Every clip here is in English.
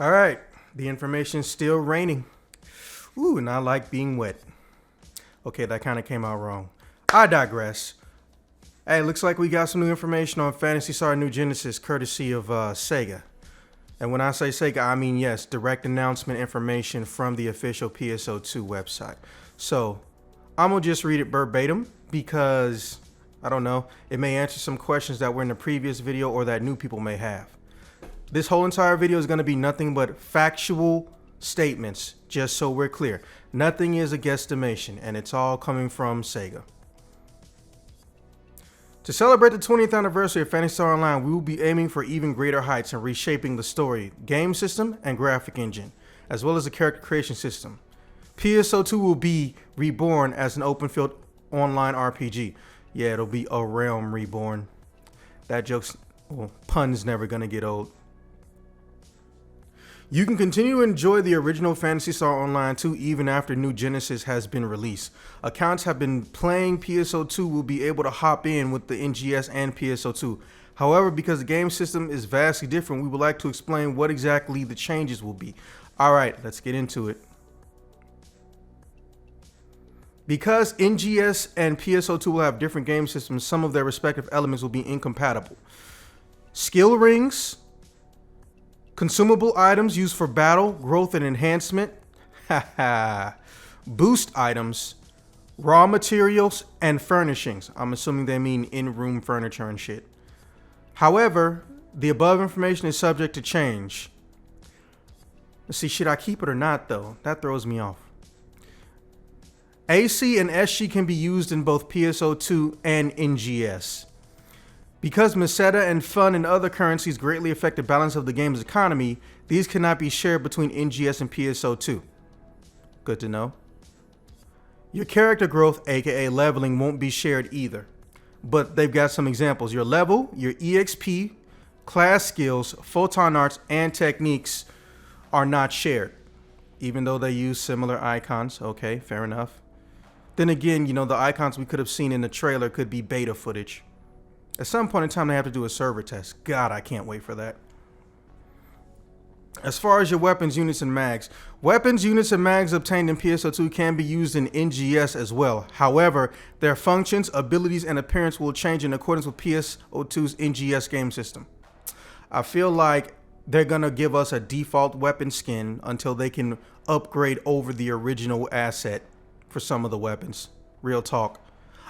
All right, the information's still raining. Ooh, and I like being wet. Okay, that kind of came out wrong. I digress. Hey, looks like we got some new information on Phantasy Star New Genesis, courtesy of Sega. And when I say Sega, I mean, yes, direct announcement information from the official PSO 2 website. So, I'm going to just read it verbatim because, I don't know, it may answer some questions that were in the previous video or that new people may have. This whole entire video is going to be nothing but factual statements, just so we're clear. Nothing is a guesstimation, and it's all coming from Sega. To celebrate the 20th anniversary of Phantasy Star Online, we will be aiming for even greater heights and reshaping the story, game system, and graphic engine, as well as the character creation system. PSO 2 will be reborn as an open-field online RPG. Yeah, it'll be a realm reborn. That joke's, well, pun's never gonna get old. You can continue to enjoy the original Phantasy Star Online 2 even after New Genesis has been released. Accounts have been playing PSO 2 will be able to hop in with the NGS and PSO 2. However, because the game system is vastly different, we would like to explain what exactly the changes will be. Alright, let's get into it. Because NGS and PSO 2 will have different game systems, some of their respective elements will be incompatible. Skill rings, consumable items used for battle, growth, and enhancement. Boost items, raw materials, and furnishings. I'm assuming they mean in-room furniture and shit. However, the above information is subject to change. Let's see, should I keep it or not though? That throws me off. AC and SG can be used in both PSO 2 and NGS. Because Meseta and Fun and other currencies greatly affect the balance of the game's economy, these cannot be shared between NGS and PSO 2. Good to know. Your character growth, aka leveling, won't be shared either. But they've got some examples. Your level, your EXP, class skills, photon arts, and techniques are not shared. Even though they use similar icons. Okay, fair enough. Then again, you know, the icons we could have seen in the trailer could be beta footage. At some point in time, they have to do a server test. God, I can't wait for that. As far as your weapons, units, and mags. Weapons, units, and mags obtained in PSO2 can be used in NGS as well. However, their functions, abilities, and appearance will change in accordance with PSO2's NGS game system. I feel like they're going to give us a default weapon skin until they can upgrade over the original asset for some of the weapons. Real talk.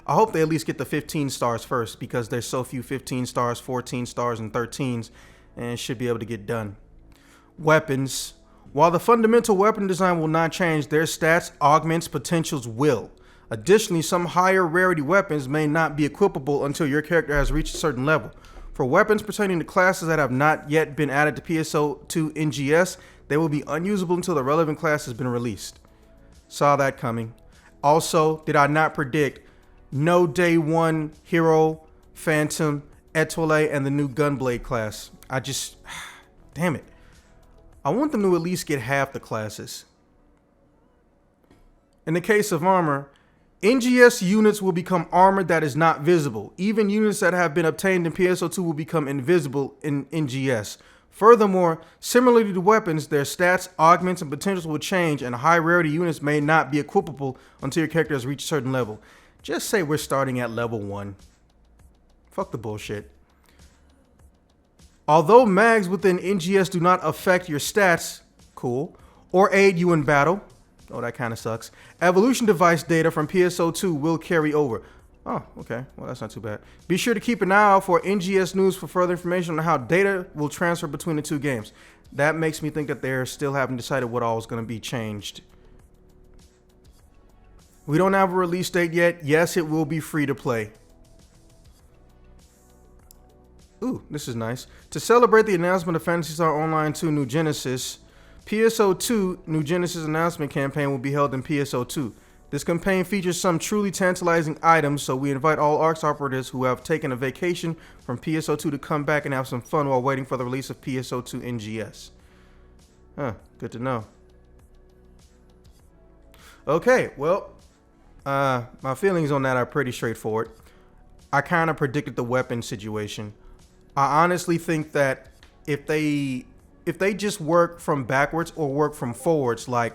I hope they at least get the 15 stars first because there's so few 15 stars, 14 stars, and 13s, and it should be able to get done. Weapons. While the fundamental weapon design will not change, their stats, augments, potentials will. Additionally, some higher rarity weapons may not be equipable until your character has reached a certain level. For weapons pertaining to classes that have not yet been added to PSO2 NGS, they will be unusable until the relevant class has been released. Saw that coming. Also, did I not predict no day one hero, phantom, etoile, and the new gunblade class? Damn it. I want them to at least get half the classes. In the case of armor, NGS units will become armor that is not visible. Even units that have been obtained in PSO2 will become invisible in NGS. Furthermore, similarly to weapons, their stats, augments, and potentials will change, and high rarity units may not be equipable until your character has reached a certain level. Just say we're starting at level 1. Fuck the bullshit. Although mags within NGS do not affect your stats, cool, or aid you in battle, oh, that kind of sucks, evolution device data from PSO2 will carry over. Oh, okay, well, that's not too bad. Be sure to keep an eye out for NGS news for further information on how data will transfer between the two games. That makes me think that they still haven't decided what all is going to be changed. We don't have a release date yet. Yes, it will be free to play. Ooh, this is nice. To celebrate the announcement of Phantasy Star Online 2 New Genesis, PSO 2 New Genesis announcement campaign will be held in PSO 2. This campaign features some truly tantalizing items, so we invite all ARKS operatives who have taken a vacation from PSO 2 to come back and have some fun while waiting for the release of PSO 2 NGS. Huh, good to know. Okay, well, my feelings on that are pretty straightforward. I kind of predicted the weapon situation. I honestly think that if if they just work from backwards or work from forwards, like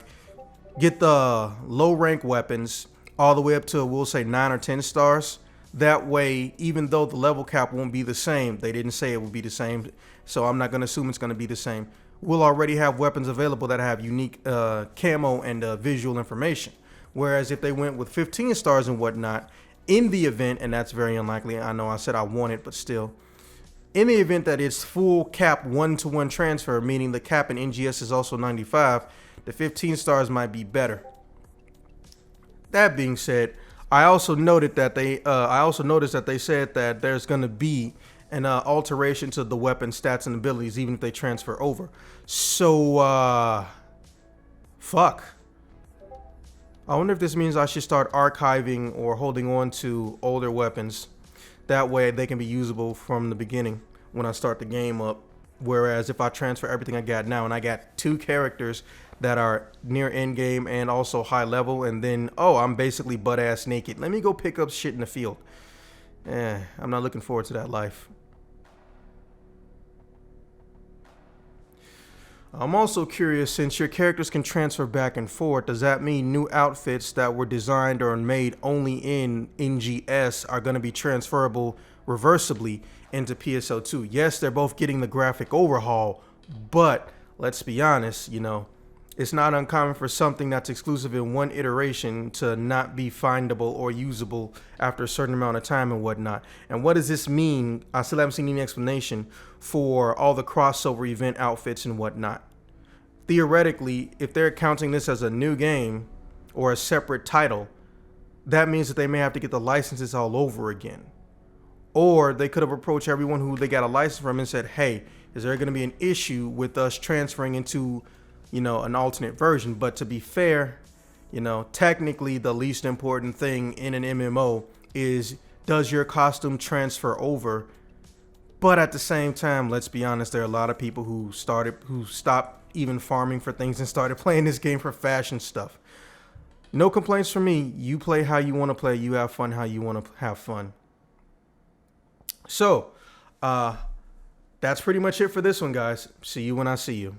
get the low rank weapons all the way up to, we'll say 9 or 10 stars. That way, even though the level cap won't be the same, they didn't say it would be the same, so I'm not going to assume it's going to be the same. We'll already have weapons available that have unique camo and visual information. Whereas if they went with 15 stars and whatnot, in the event, and that's very unlikely, I know I said I want it, but still, in the event that it's full cap 1-to-1 transfer, meaning the cap in NGS is also 95, the 15 stars might be better. That being said, I also noticed that they said that there's going to be an alteration to the weapon stats and abilities, even if they transfer over. So, fuck. I wonder if this means I should start archiving or holding on to older weapons. That way they can be usable from the beginning when I start the game up. Whereas if I transfer everything I got now, and I got 2 characters that are near end game and also high level, and then, oh, I'm basically butt ass naked. Let me go pick up shit in the field. I'm not looking forward to that life. I'm also curious, since your characters can transfer back and forth, does that mean new outfits that were designed or made only in NGS are going to be transferable reversibly into PSO2? Yes, they're both getting the graphic overhaul, but let's be honest, you know, it's not uncommon for something that's exclusive in one iteration to not be findable or usable after a certain amount of time and whatnot. And what does this mean? I still haven't seen any explanation for all the crossover event outfits and whatnot. Theoretically, if they're counting this as a new game or a separate title, that means that they may have to get the licenses all over again. Or they could have approached everyone who they got a license from and said, hey, is there going to be an issue with us transferring into, you know, an alternate version? But to be fair, you know, technically the least important thing in an MMO is, does your costume transfer over? But at the same time, let's be honest, there are a lot of people who stopped even farming for things and started playing this game for fashion stuff. No complaints from me. You play how you want to play. You have fun how you want to have fun. So, that's pretty much it for this one, guys. See you when I see you.